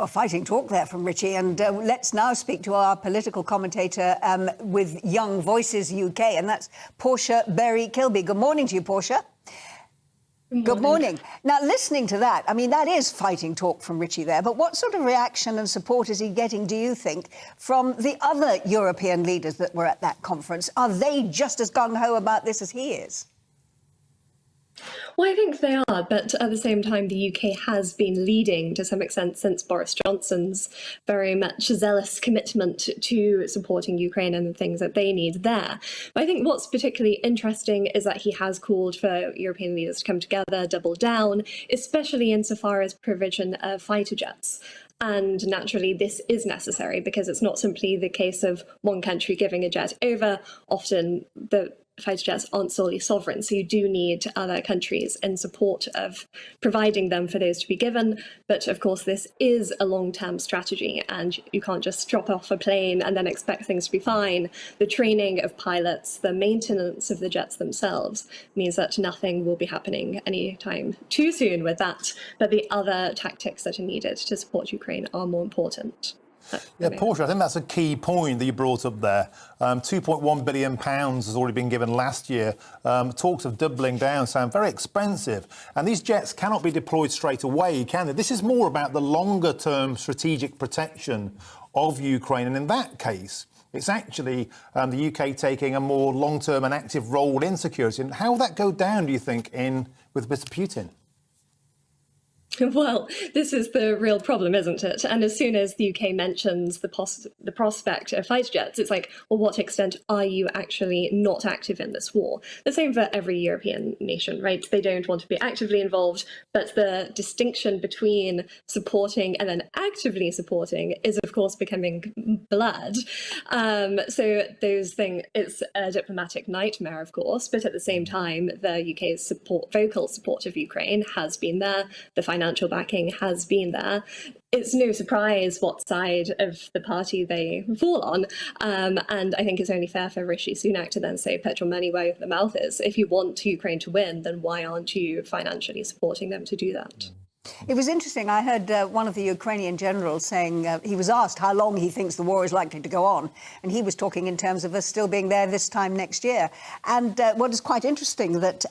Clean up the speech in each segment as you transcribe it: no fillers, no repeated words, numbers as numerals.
Well, fighting talk there from Richie, and let's now speak to our political commentator with Young Voices UK, and that's Portia Berry-Kilby. Good morning to you, Portia. Good morning. Now, listening to that, I mean, that is fighting talk from Richie there, but what sort of reaction and support is he getting, do you think, from the other European leaders that were at that conference? Are they just as gung-ho about this as he is? Well, I think they are, but at the same time, the UK has been leading to some extent since Boris Johnson's very much zealous commitment to supporting Ukraine and the things that they need there. But I think what's particularly interesting is that he has called for European leaders to come together, double down, especially insofar as provision of fighter jets. And naturally, this is necessary because it's not simply the case of one country giving a jet over. Often the fighter jets aren't solely sovereign, so you do need other countries in support of providing them for those to be given. But of course, this is a long-term strategy, and you can't just drop off a plane and then expect things to be fine. The training of pilots, the maintenance of the jets themselves means that nothing will be happening anytime too soon with that. But the other tactics that are needed to support Ukraine are more important. Yeah, Portia, I think that's a key point that you brought up there. £2.1 billion has already been given last year. Talks of doubling down sound very expensive. And these jets cannot be deployed straight away, can they? This is more about the longer-term strategic protection of Ukraine. And in that case, it's actually the UK taking a more long-term and active role in security. And how will that go down, do you think, with Mr. Putin? Well, this is the real problem, isn't it? And as soon as the UK mentions the prospect of fighter jets, it's like, well, what extent are you actually not active in this war? The same for every European nation, right? They don't want to be actively involved, but the distinction between supporting and then actively supporting is, of course, becoming blurred. So those things, it's a diplomatic nightmare, of course, but at the same time, the UK's vocal support of Ukraine has been there. The financial backing has been there. It's no surprise what side of the party they fall on. And I think it's only fair for Rishi Sunak to then say, put your money where your mouth is. If you want Ukraine to win, then why aren't you financially supporting them to do that? It was interesting. I heard one of the Ukrainian generals saying he was asked how long he thinks the war is likely to go on. And he was talking in terms of us still being there this time next year. And what is quite interesting that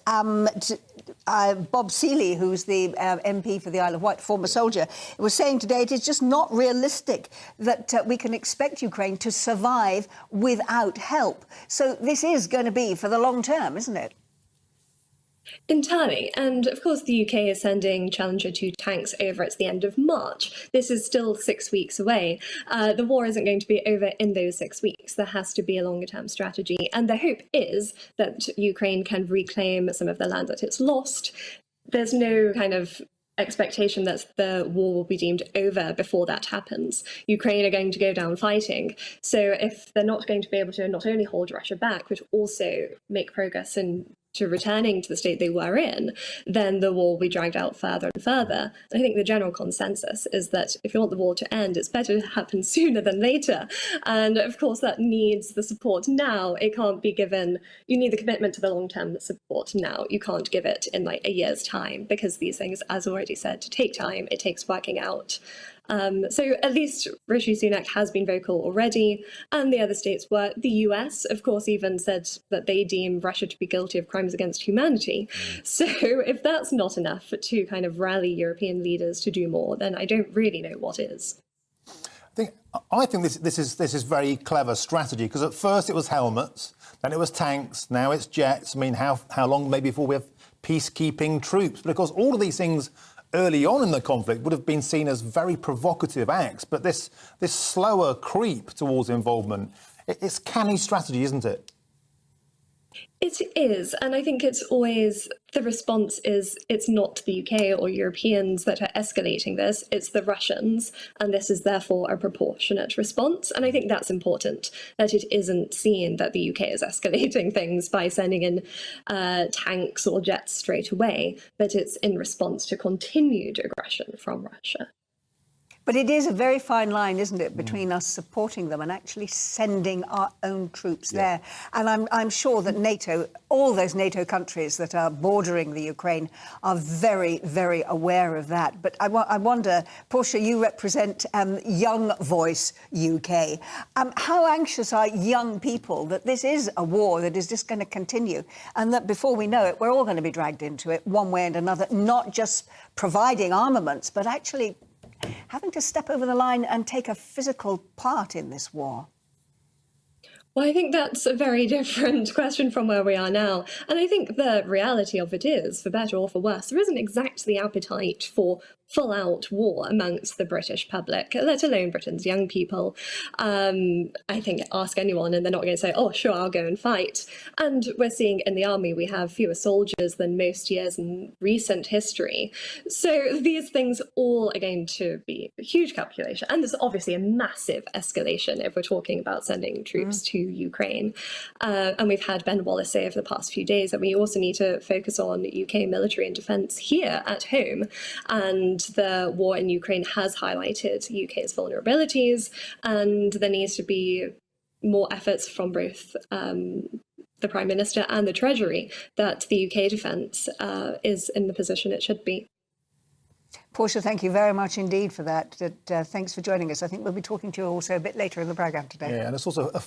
Bob Seeley, who's the MP for the Isle of Wight, former soldier, was saying today it is just not realistic that we can expect Ukraine to survive without help. So this is going to be for the long term, isn't it? Entirely. And of course, the UK is sending Challenger 2 tanks over at the end of March. This is still 6 weeks away. The war isn't going to be over in those 6 weeks. There has to be a longer term strategy. And the hope is that Ukraine can reclaim some of the land that it's lost. There's no kind of expectation that the war will be deemed over before that happens. Ukraine are going to go down fighting. So if they're not going to be able to not only hold Russia back, but also make progress to returning to the state they were in, then the war will be dragged out further and further. And I think the general consensus is that if you want the war to end, it's better to happen sooner than later. And of course, that needs the support now. It can't be given. You need the commitment to the long-term support now. You can't give it in like a year's time because these things, as already said, take time. It takes working out. So at least Rishi Sunak has been vocal already, and the other states were. The US, of course, even said that they deem Russia to be guilty of crimes against humanity. So if that's not enough to kind of rally European leaders to do more, then I don't really know what is. I think this is very clever strategy, because at first it was helmets, then it was tanks, now it's jets. I mean, how long maybe before we have peacekeeping troops? But of course, all of these things early on in the conflict would have been seen as very provocative acts, but this slower creep towards involvement, it's canny strategy, isn't it? It is, and I think it's always, the response is it's not the UK or Europeans that are escalating this, it's the Russians, and this is therefore a proportionate response. And I think that's important, that it isn't seen that the UK is escalating things by sending in tanks or jets straight away, but it's in response to continued aggression from Russia. But it is a very fine line, isn't it, between us supporting them and actually sending our own troops there. And I'm sure that NATO, all those NATO countries that are bordering the Ukraine are very, very aware of that. But I wonder, Portia, you represent Young Voice UK. How anxious are young people that this is a war that is just going to continue and that before we know it, we're all going to be dragged into it one way and another, not just providing armaments, but actually having to step over the line and take a physical part in this war? Well, I think that's a very different question from where we are now. And I think the reality of it is, for better or for worse, there isn't exactly the appetite for full-out war amongst the British public, let alone Britain's young people. I think ask anyone and they're not going to say, oh, sure, I'll go and fight. And we're seeing in the army we have fewer soldiers than most years in recent history. So these things all are going to be a huge calculation. And there's obviously a massive escalation if we're talking about sending troops to Ukraine. And we've had Ben Wallace say over the past few days that we also need to focus on UK military and defence here at home. And the war in Ukraine has highlighted UK's vulnerabilities, and there needs to be more efforts from both the Prime Minister and the Treasury that the UK defence is in the position it should be. Portia, thank you very much indeed for that. Thanks for joining us. I think we'll be talking to you also a bit later in the programme today. Yeah, and it's also a